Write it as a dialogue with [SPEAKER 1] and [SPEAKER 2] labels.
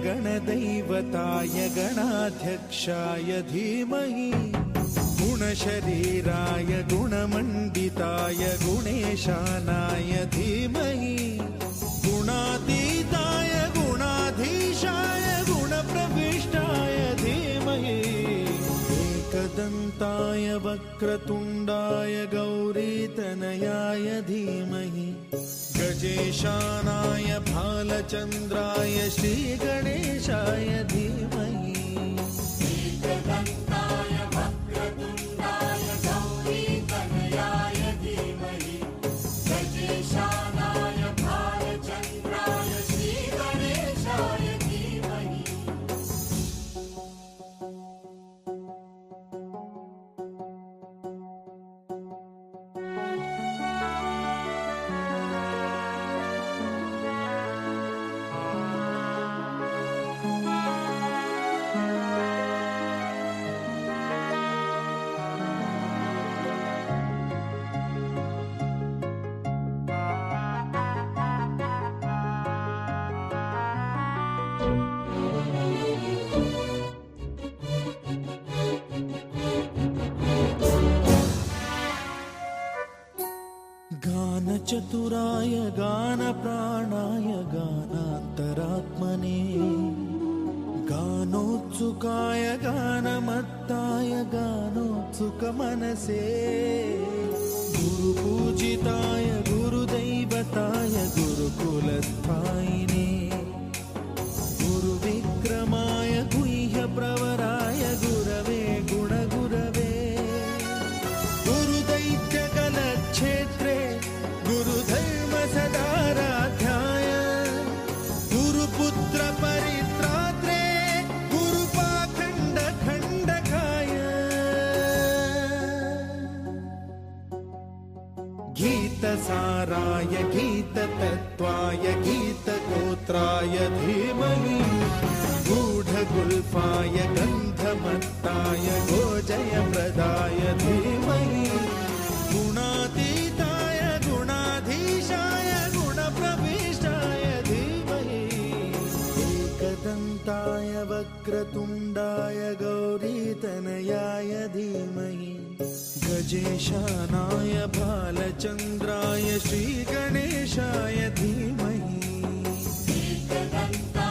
[SPEAKER 1] गणदैवताय गणाध्यक्षाय धीमहि गुणशरीराय गुणमण्डिताय गुणेशानाय धीमहि गुणातीताय गुणाधीशाय गुणप्रविष्टाय धीमहि एकदन्ताय वक्रतुण्डाय गौरीतनयाय धीमहि गजेशानाय भालचन्द्राय श्रीगणेशाय धीमहि
[SPEAKER 2] एकदन्ताय वक्रतुण्डाय गौरीतनयाय धीमहि गजेशानाय भालचन्द्राय श्रीगणेशाय धीमहि
[SPEAKER 1] गानचतुराय गानप्राणाय गानान्तरात्मने गानोत्सुकाय गानमत्ताय गानोत्सुकमनसे गुरुपूजिताय गुरुदैवताय गुरुकुलस्थायिने गुरुविक्रमाय गुह्यप्रवराय गुरवे गुणगुरवे गुरुदैत्यकलक्षेत्रे गुरुधर्मसदाराध्याय गुरुपुत्र परित्रात्रे गुरुपाखण्डखण्डकाय गीतसाराय गीततत्त्वाय गीतगोत्राय धीमहि गूढगुल्फाय गन्धमत्ताय गोजयप्रदाय धीमहि गुणातीताय गुणाधीशाय गुणप्रविष्टाय धीमहि एकदन्ताय वक्रतुण्डाय गौरीतनयाय धीमहि गजेशानाय भालचन्द्राय श्रीगणेशाय धीमहि
[SPEAKER 2] एकदन्ताय